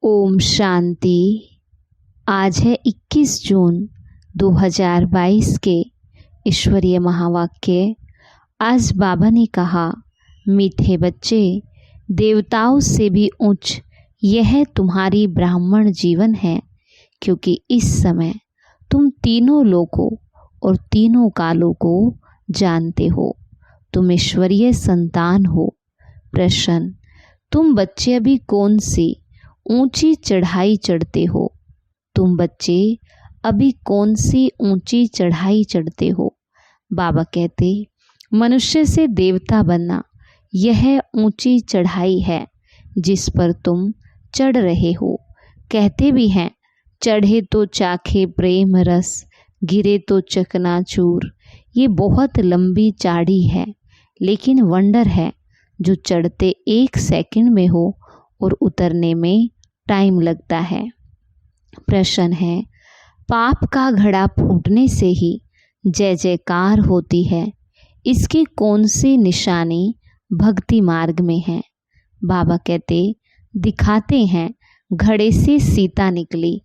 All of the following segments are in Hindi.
ओम शांति। आज है 21 जून 2022 के ईश्वरीय महावाक्य। आज बाबा ने कहा, मीठे बच्चे, देवताओं से भी उच्च यह तुम्हारी ब्राह्मण जीवन है, क्योंकि इस समय तुम तीनों लोकों और तीनों कालों को जानते हो। तुम ईश्वरीय संतान हो। प्रश्न, तुम बच्चे अभी कौन सी ऊंची चढ़ाई चढ़ते हो? तुम बच्चे अभी कौन सी ऊंची चढ़ाई चढ़ते हो? बाबा कहते, मनुष्य से देवता बनना यह ऊंची चढ़ाई है जिस पर तुम चढ़ रहे हो। कहते भी हैं, चढ़े तो चाखे प्रेम रस, गिरे तो चकनाचूर। ये बहुत लंबी चाढ़ी है, लेकिन वंडर है जो चढ़ते 1 सेकंड में हो और उतरने में टाइम लगता है। प्रश्न है, पाप का घड़ा फूटने से ही जय जयकार होती है, इसकी कौन सी निशानी भक्ति मार्ग में है? बाबा कहते, दिखाते हैं, घड़े से सीता निकली,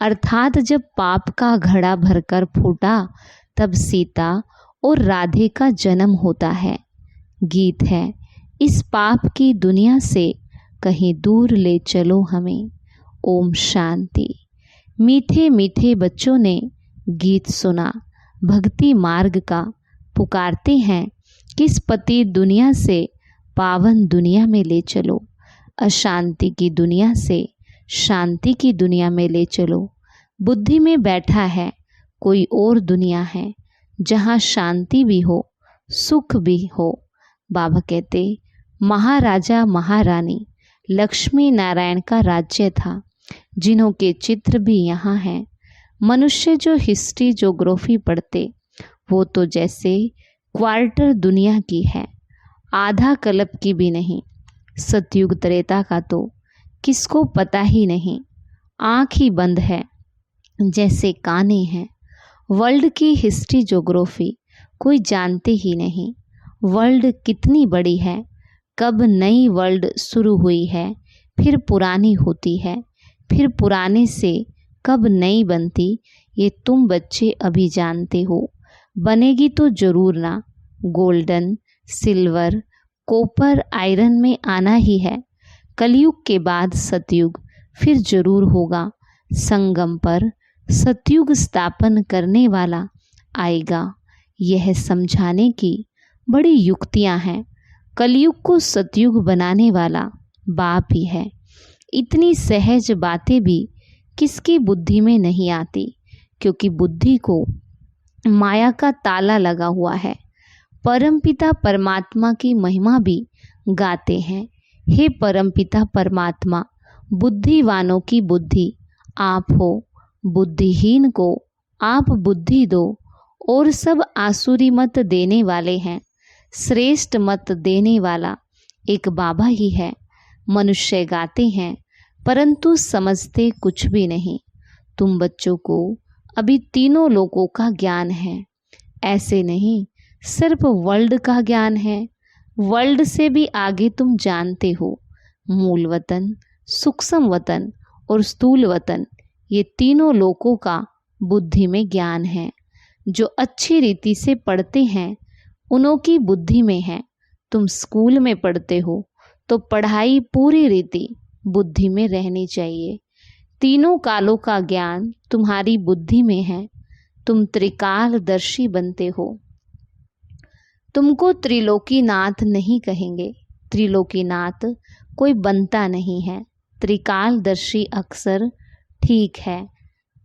अर्थात जब पाप का घड़ा भरकर फूटा तब सीता और राधे का जन्म होता है। गीत है, इस पाप की दुनिया से कहीं दूर ले चलो हमें। ओम शांति। मीठे मीठे बच्चों ने गीत सुना, भक्ति मार्ग का। पुकारते हैं, किस पति दुनिया से पावन दुनिया में ले चलो। अशांति की दुनिया से शांति की दुनिया में ले चलो। बुद्धि में बैठा है कोई और दुनिया है, जहाँ शांति भी हो सुख भी हो। बाबा कहते, महाराजा महारानी लक्ष्मी नारायण का राज्य था, जिन्हों के चित्र भी यहाँ हैं। मनुष्य जो हिस्ट्री ज्योग्राफी पढ़ते, वो तो जैसे क्वार्टर दुनिया की है, आधा कल्प की भी नहीं। सतयुग त्रेता का तो किसको पता ही नहीं, आँख ही बंद है जैसे काने हैं। वर्ल्ड की हिस्ट्री ज्योग्राफी कोई जानते ही नहीं। वर्ल्ड कितनी बड़ी है, कब नई वर्ल्ड शुरू हुई है, फिर पुरानी होती है, फिर पुराने से कब नई बनती, ये तुम बच्चे अभी जानते हो। बनेगी तो जरूर ना। गोल्डन, सिल्वर, कॉपर, आयरन में आना ही है। कलयुग के बाद सतयुग फिर जरूर होगा। संगम पर सतयुग स्थापन करने वाला आएगा। यह समझाने की बड़ी युक्तियां हैं। कलयुग को सतयुग बनाने वाला बाप ही है। इतनी सहज बातें भी किसकी बुद्धि में नहीं आती, क्योंकि बुद्धि को माया का ताला लगा हुआ है। परमपिता परमात्मा की महिमा भी गाते हैं। हे परमपिता परमात्मा, बुद्धिवानों की बुद्धि आप हो, बुद्धिहीन को आप बुद्धि दो, और सब आसुरी मत देने वाले हैं। श्रेष्ठ मत देने वाला एक बाबा ही है। मनुष्य गाते हैं परंतु समझते कुछ भी नहीं। तुम बच्चों को अभी तीनों लोकों का ज्ञान है। ऐसे नहीं, सिर्फ वर्ल्ड का ज्ञान है। वर्ल्ड से भी आगे तुम जानते हो। मूल वतन, सूक्ष्म वतन और स्थूल वतन, ये तीनों लोकों का बुद्धि में ज्ञान है। जो अच्छी रीति से पढ़ते हैं उन्हों की बुद्धि में है। तुम स्कूल में पढ़ते हो तो पढ़ाई पूरी रीति बुद्धि में रहनी चाहिए। तीनों कालों का ज्ञान तुम्हारी बुद्धि में है। तुम त्रिकालदर्शी बनते हो। तुमको त्रिलोकीनाथ नहीं कहेंगे। त्रिलोकीनाथ कोई बनता नहीं है। त्रिकालदर्शी अक्सर ठीक है।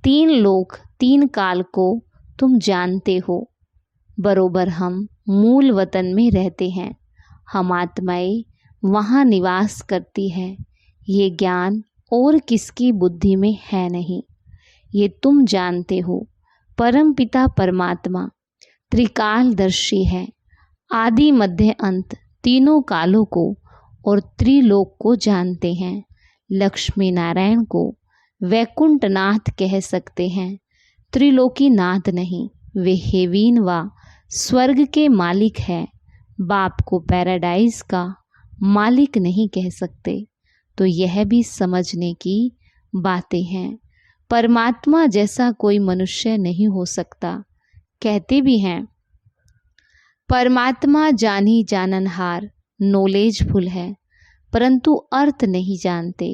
3 लोक 3 काल को तुम जानते हो। बरोबर हम मूल वतन में रहते हैं। हम आत्माएं वहाँ निवास करती है। ये ज्ञान और किसकी बुद्धि में है नहीं, ये तुम जानते हो। परमपिता परमात्मा त्रिकालदर्शी है। आदि मध्य अंत तीनों कालों को और त्रिलोक को जानते हैं। लक्ष्मी नारायण को वैकुंठनाथ कह सकते हैं, त्रिलोकीनाथ नहीं। वे हेवीन व स्वर्ग के मालिक है। बाप को पैराडाइज का मालिक नहीं कह सकते। तो यह भी समझने की बातें हैं। परमात्मा जैसा कोई मनुष्य नहीं हो सकता। कहते भी हैं परमात्मा जानी जाननहार, नॉलेजफुल है परंतु अर्थ नहीं जानते।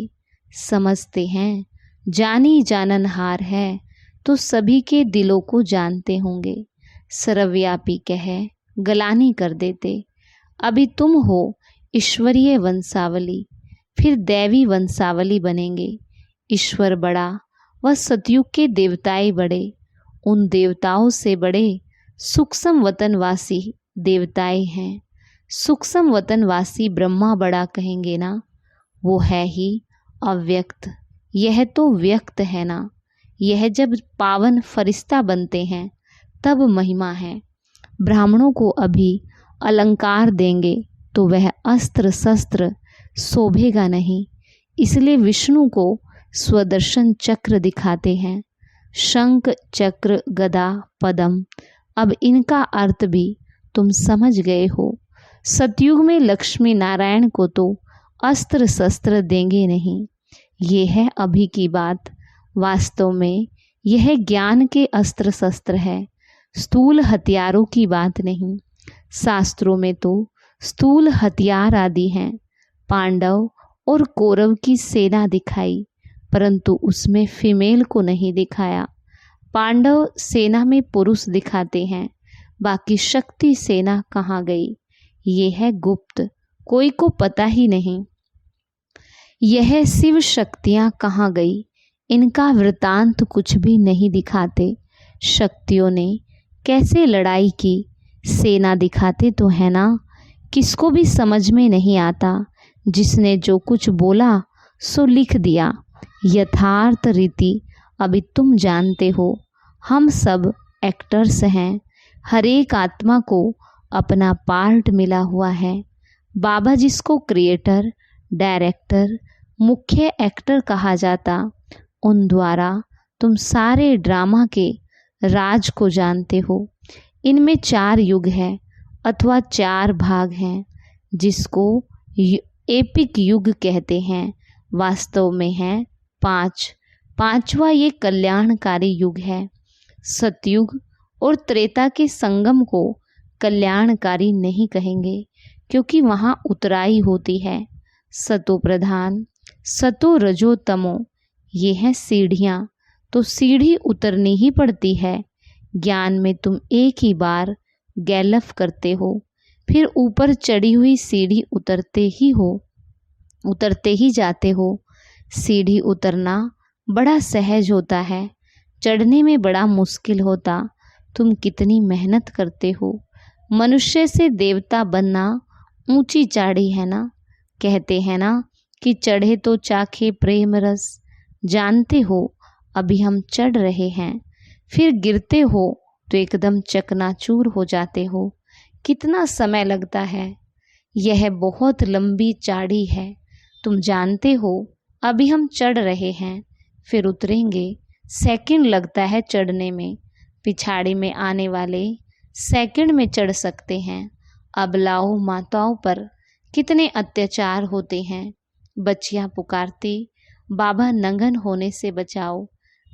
समझते हैं जानी जाननहार है तो सभी के दिलों को जानते होंगे। सर्वव्यापी कहे गलानी कर देते। अभी तुम हो ईश्वरीय वंशावली, फिर दैवी वंशावली बनेंगे। ईश्वर बड़ा व सतयुग के देवताएं बड़े, उन देवताओं से बड़े सूक्ष्म वतनवासी देवताएं हैं। सूक्ष्म वतनवासी ब्रह्मा बड़ा कहेंगे ना, वो है ही अव्यक्त। यह तो व्यक्त है ना। यह जब पावन फरिश्ता बनते हैं तब महिमा है। ब्राह्मणों को अभी अलंकार देंगे तो वह अस्त्र शस्त्र शोभेगा नहीं, इसलिए विष्णु को स्वदर्शन चक्र दिखाते हैं। शंख चक्र गदा पद्म, अब इनका अर्थ भी तुम समझ गए हो। सतयुग में लक्ष्मी नारायण को तो अस्त्र शस्त्र देंगे नहीं। ये है अभी की बात। वास्तव में यह ज्ञान के अस्त्र शस्त्र है, स्थूल हथियारों की बात नहीं। शास्त्रों में तो स्थूल हथियार आदि हैं। पांडव और कौरव की सेना दिखाई परंतु उसमें फीमेल को नहीं दिखाया। पांडव सेना में पुरुष दिखाते हैं, बाकी शक्ति सेना कहाँ गई? ये है गुप्त, कोई को पता ही नहीं। यह शिव शक्तियाँ कहाँ गई? इनका वृतांत कुछ भी नहीं दिखाते। शक्तियों ने कैसे लड़ाई की सेना दिखाते तो है ना। किसको भी समझ में नहीं आता। जिसने जो कुछ बोला सो लिख दिया। यथार्थ रीति अभी तुम जानते हो। हम सब एक्टर्स हैं। हर एक आत्मा को अपना पार्ट मिला हुआ है। बाबा जिसको क्रिएटर, डायरेक्टर, मुख्य एक्टर कहा जाता, उन द्वारा तुम सारे ड्रामा के राज को जानते हो। इनमें 4 युग हैं अथवा 4 भाग हैं, जिसको एपिक युग कहते हैं। वास्तव में है 5। 5वां ये कल्याणकारी युग है। सतयुग और त्रेता के संगम को कल्याणकारी नहीं कहेंगे, क्योंकि वहाँ उतराई होती है। सतो प्रधान, सतो रजो तमो, ये हैं सीढ़ियाँ, तो सीढ़ी उतरनी ही पड़ती है। ज्ञान में तुम एक ही बार गैलफ करते हो, फिर ऊपर चढ़ी हुई सीढ़ी उतरते ही जाते हो। सीढ़ी उतरना बड़ा सहज होता है, चढ़ने में बड़ा मुश्किल होता। तुम कितनी मेहनत करते हो। मनुष्य से देवता बनना ऊंची चाढ़ी है ना। कहते हैं ना कि चढ़े तो चाखे प्रेम रस। जानते हो अभी हम चढ़ रहे हैं, फिर गिरते हो तो एकदम चकनाचूर हो जाते हो। कितना समय लगता है। यह बहुत लंबी चाढ़ी है। तुम जानते हो अभी हम चढ़ रहे हैं, फिर उतरेंगे। सेकंड लगता है चढ़ने में। पिछाड़ी में आने वाले सेकंड में चढ़ सकते हैं। अबलाओं माताओं पर कितने अत्याचार होते हैं। बच्चियां पुकारती, बाबा नंगन होने से बचाओ।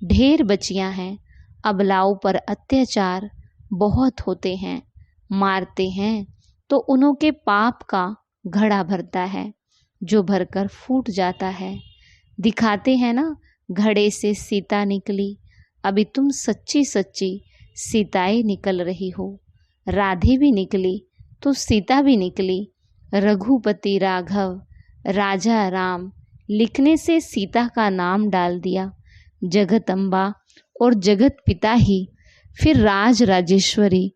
ढेर बच्चियां हैं। अबलाओं पर अत्याचार बहुत होते हैं। मारते हैं तो उन्हों के पाप का घड़ा भरता है, जो भरकर फूट जाता है। दिखाते हैं ना घड़े से सीता निकली। अभी तुम सच्ची सच्ची सीताएं निकल रही हो। राधे भी निकली तो सीता भी निकली। रघुपति राघव, राजा राम लिखने से सीता का नाम डाल दिया। जगत अम्बा और जगत पिता ही फिर राज राजेश्वरी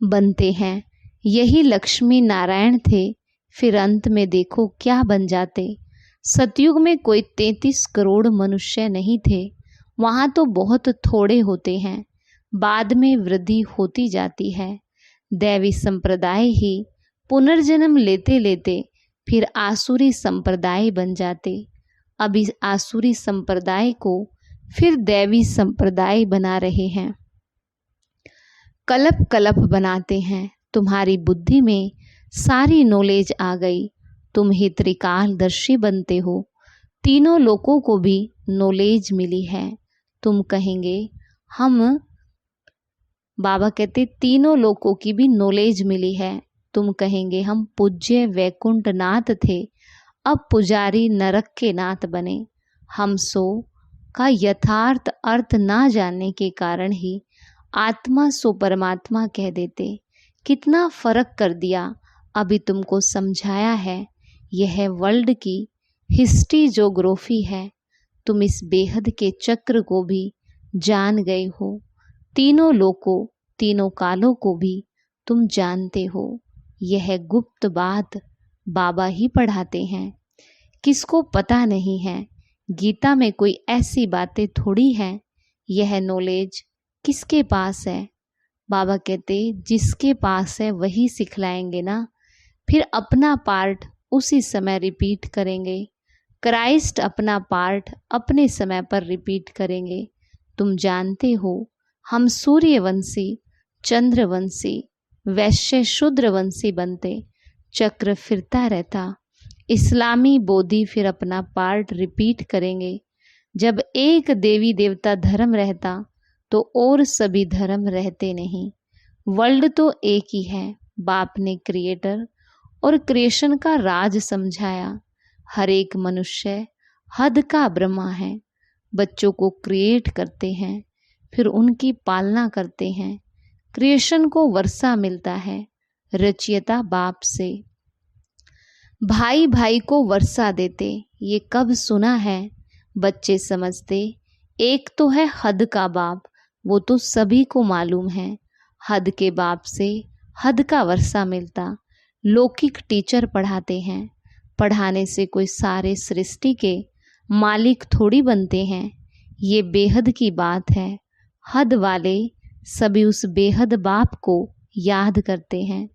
बनते हैं। यही लक्ष्मी नारायण थे, फिर अंत में देखो क्या बन जाते। सतयुग में कोई 33 करोड़ मनुष्य नहीं थे, वहाँ तो बहुत थोड़े होते हैं। बाद में वृद्धि होती जाती है। दैवी संप्रदाय ही पुनर्जन्म लेते लेते फिर आसुरी संप्रदाय बन जाते। अब इस आसुरी संप्रदाय को फिर दैवी संप्रदाय बना रहे हैं। कलप कलप बनाते हैं। तुम्हारी बुद्धि में सारी नॉलेज आ गई। तुम ही त्रिकालदर्शी बनते हो। तीनों लोगों को भी नॉलेज मिली है। तुम कहेंगे हम, बाबा कहते तीनों लोगों की भी नॉलेज मिली है। तुम कहेंगे हम पूज्य वैकुंठ नाथ थे, अब पुजारी नरक के नाथ बने। हम सो का यथार्थ अर्थ ना जानने के कारण ही आत्मा सो परमात्मा कह देते। कितना फर्क कर दिया, अभी तुमको समझाया है। यह वर्ल्ड की हिस्ट्री ज्योग्राफी है। तुम इस बेहद के चक्र को भी जान गए हो। तीनों लोकों, तीनों कालों को भी तुम जानते हो। यह गुप्त बात बाबा ही पढ़ाते हैं, किसको पता नहीं है। गीता में कोई ऐसी बातें थोड़ी हैं। यह नॉलेज किसके पास है? बाबा कहते जिसके पास है वही सिखलाएंगे ना। फिर अपना पार्ट उसी समय रिपीट करेंगे। क्राइस्ट अपना पार्ट अपने समय पर रिपीट करेंगे। तुम जानते हो हम सूर्यवंशी, चंद्रवंशी, वैश्य, शूद्रवंशी बनते, चक्र फिरता रहता। इस्लामी बोधी फिर अपना पार्ट रिपीट करेंगे। जब एक देवी देवता धर्म रहता तो और सभी धर्म रहते नहीं। वर्ल्ड तो एक ही है। बाप ने क्रिएटर और क्रिएशन का राज समझाया। हर एक मनुष्य हद का ब्रह्मा है। बच्चों को क्रिएट करते हैं, फिर उनकी पालना करते हैं। क्रिएशन को वर्षा मिलता है रचयिता बाप से। भाई भाई को वर्षा देते, ये कब सुना है? बच्चे समझते एक तो है हद का बाप, वो तो सभी को मालूम है। हद के बाप से हद का वर्षा मिलता। लौकिक टीचर पढ़ाते हैं, पढ़ाने से कोई सारे सृष्टि के मालिक थोड़ी बनते हैं। ये बेहद की बात है। हद वाले सभी उस बेहद बाप को याद करते हैं।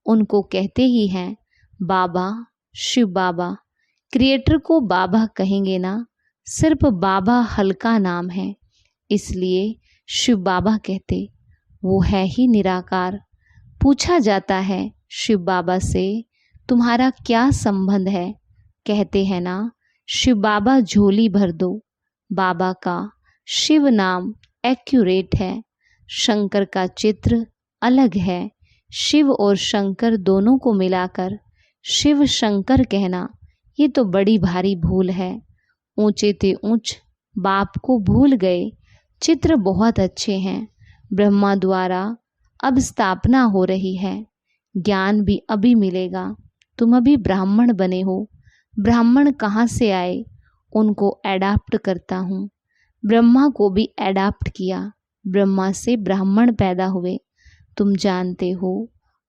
उनको कहते ही हैं बाबा, शिव बाबा। क्रिएटर को बाबा कहेंगे ना, सिर्फ बाबा हल्का नाम है, इसलिए शिव बाबा कहते। वो है ही निराकार। पूछा जाता है शिव बाबा से तुम्हारा क्या संबंध है? कहते हैं ना शिव बाबा झोली भर दो। बाबा का शिव नाम एक्यूरेट है। शंकर का चित्र अलग है। शिव और शंकर दोनों को मिलाकर शिव शंकर कहना, ये तो बड़ी भारी भूल है। ऊंचे ते ऊंच बाप को भूल गए। चित्र बहुत अच्छे हैं। ब्रह्मा द्वारा अब स्थापना हो रही है। ज्ञान भी अभी मिलेगा। तुम अभी ब्राह्मण बने हो। ब्राह्मण कहाँ से आए? उनको एडाप्ट करता हूँ। ब्रह्मा को भी एडाप्ट किया। ब्रह्मा से ब्राह्मण पैदा हुए। तुम जानते हो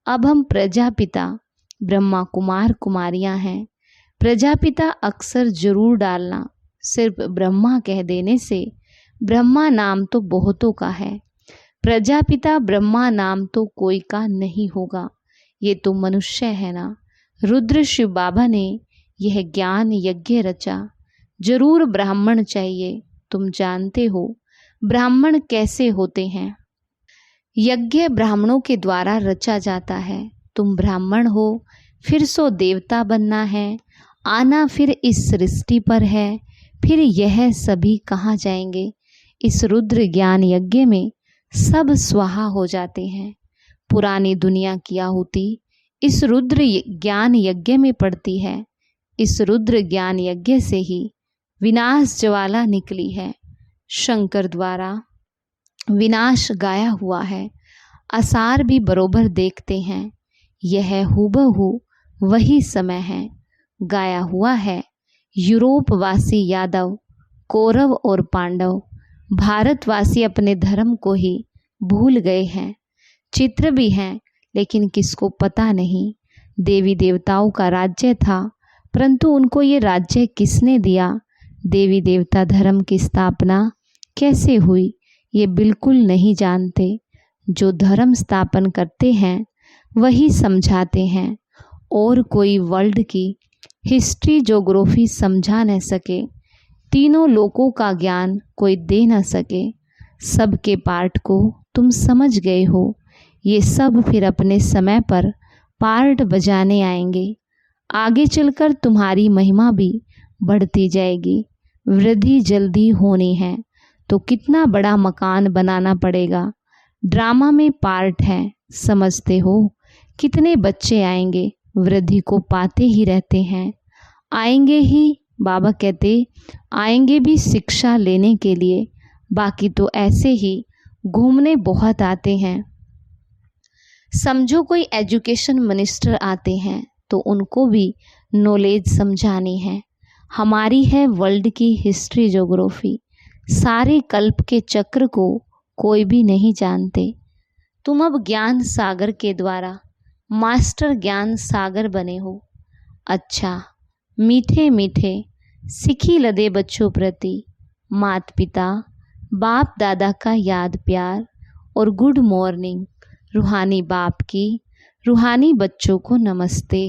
अब हम प्रजापिता ब्रह्मा कुमार कुमारियां हैं। प्रजापिता अक्सर जरूर डालना। सिर्फ ब्रह्मा कह देने से ब्रह्मा नाम तो बहुतों का है। प्रजापिता ब्रह्मा नाम तो कोई का नहीं होगा। ये तो मनुष्य है ना। रुद्र शिव बाबा ने यह ज्ञान यज्ञ रचा। जरूर ब्राह्मण चाहिए। तुम जानते हो ब्राह्मण कैसे होते हैं। यज्ञ ब्राह्मणों के द्वारा रचा जाता है। तुम ब्राह्मण हो, फिर सो देवता बनना है। आना फिर इस सृष्टि पर है। फिर यह सभी कहाँ जाएंगे? इस रुद्र ज्ञान यज्ञ में सब स्वाहा हो जाते हैं। पुरानी दुनिया की आहुति इस रुद्र ज्ञान यज्ञ में पड़ती है। इस रुद्र ज्ञान यज्ञ से ही विनाश ज्वाला निकली है। शंकर द्वारा विनाश गाया हुआ है। आसार भी बरोबर देखते हैं। यह हूबहू वही समय है। गाया हुआ है। यूरोपवासी यादव, कौरव और पांडव, भारतवासी अपने धर्म को ही भूल गए हैं। चित्र भी हैं, लेकिन किसको पता नहीं। देवी देवताओं का राज्य था, परंतु उनको ये राज्य किसने दिया? देवी देवता धर्म की स्थापना कैसे हुई, ये बिल्कुल नहीं जानते। जो धर्म स्थापन करते हैं वही समझाते हैं, और कोई वर्ल्ड की हिस्ट्री ज्योग्राफी समझा न सके। तीनों लोकों का ज्ञान कोई दे न सके। सबके पार्ट को तुम समझ गए हो। ये सब फिर अपने समय पर पार्ट बजाने आएंगे। आगे चलकर तुम्हारी महिमा भी बढ़ती जाएगी। वृद्धि जल्दी होनी है तो कितना बड़ा मकान बनाना पड़ेगा। ड्रामा में पार्ट है, समझते हो। कितने बच्चे आएंगे, वृद्धि को पाते ही रहते हैं। आएंगे ही, बाबा कहते आएंगे भी शिक्षा लेने के लिए, बाकी तो ऐसे ही घूमने बहुत आते हैं। समझो कोई एजुकेशन मिनिस्टर आते हैं तो उनको भी नॉलेज समझानी है। हमारी है वर्ल्ड की हिस्ट्री ज्योग्राफी। सारे कल्प के चक्र को कोई भी नहीं जानते। तुम अब ज्ञान सागर के द्वारा मास्टर ज्ञान सागर बने हो। अच्छा, मीठे मीठे सिखी लदे बच्चों प्रति माता पिता बाप दादा का याद प्यार और गुड मॉर्निंग। रूहानी बाप की रूहानी बच्चों को नमस्ते।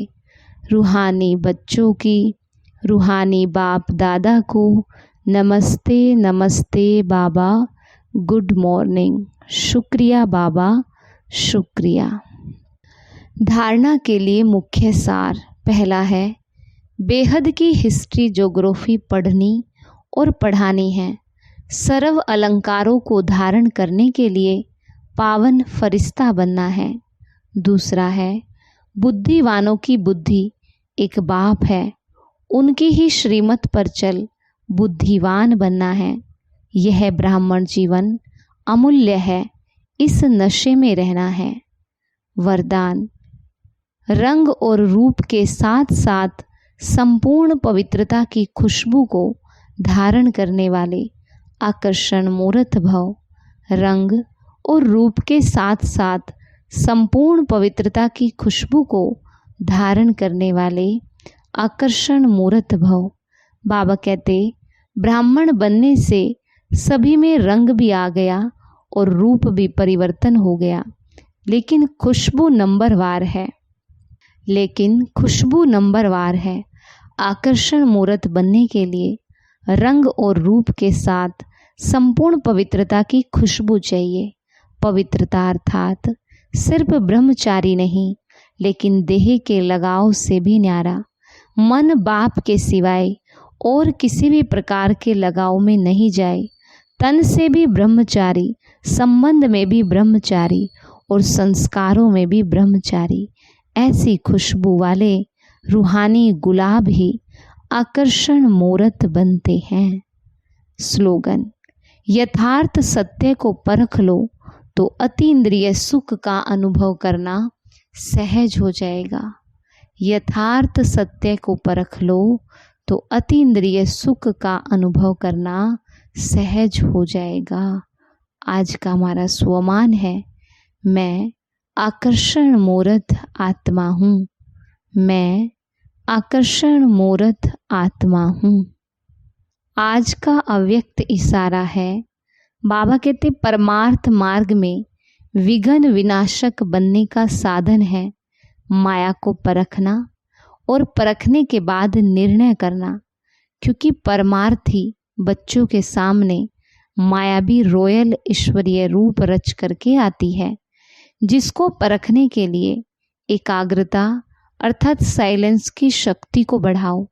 रूहानी बच्चों की रूहानी बाप दादा को नमस्ते। नमस्ते बाबा, गुड मॉर्निंग। शुक्रिया बाबा, शुक्रिया। धारणा के लिए मुख्य सार। पहला है, बेहद की हिस्ट्री ज्योग्राफी पढ़नी और पढ़ानी है। सर्व अलंकारों को धारण करने के लिए पावन फरिश्ता बनना है। दूसरा है, बुद्धिवानों की बुद्धि एक बाप है, उनकी ही श्रीमत पर चल बुद्धिवान बनना है। यह ब्राह्मण जीवन अमूल्य है, इस नशे में रहना है। वरदान, रंग और रूप के साथ साथ संपूर्ण पवित्रता की खुशबू को धारण करने वाले आकर्षण मूर्त भव। रंग और रूप के साथ साथ संपूर्ण पवित्रता की खुशबू को धारण करने वाले आकर्षण मूर्त भव। बाबा कहते ब्राह्मण बनने से सभी में रंग भी आ गया और रूप भी परिवर्तन हो गया, लेकिन खुशबू नंबरवार है। आकर्षण मूर्त बनने के लिए रंग और रूप के साथ संपूर्ण पवित्रता की खुशबू चाहिए। पवित्रता अर्थात सिर्फ ब्रह्मचारी नहीं, लेकिन देह के लगाव से भी न्यारा। मन बाप के सिवाय और किसी भी प्रकार के लगाव में नहीं जाए। तन से भी ब्रह्मचारी, संबंध में भी ब्रह्मचारी और संस्कारों में भी ब्रह्मचारी। ऐसी खुशबू वाले रूहानी गुलाब ही आकर्षण मूर्त बनते हैं। स्लोगन, यथार्थ सत्य को परख लो तो अतीन्द्रिय सुख का अनुभव करना सहज हो जाएगा। यथार्थ सत्य को परख लो तो अतीन्द्रिय सुख का अनुभव करना सहज हो जाएगा। आज का हमारा स्वमान है, मैं आकर्षण मूर्त आत्मा हूँ। मैं आकर्षण मूर्त आत्मा हूँ। आज का अव्यक्त इशारा है, बाबा कहते परमार्थ मार्ग में विघ्न विनाशक बनने का साधन है माया को परखना और परखने के बाद निर्णय करना। क्योंकि परमार्थी बच्चों के सामने मायावी रॉयल ईश्वरीय रूप रच करके आती है, जिसको परखने के लिए एकाग्रता अर्थात साइलेंस की शक्ति को बढ़ाओ।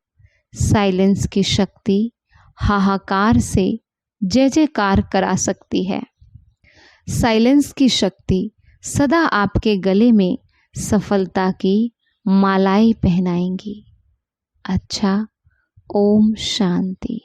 साइलेंस की शक्ति हाहाकार से जय जयकार करा सकती है। साइलेंस की शक्ति सदा आपके गले में सफलता की मालाएं पहनाएंगी। अच्छा, ओम शांति।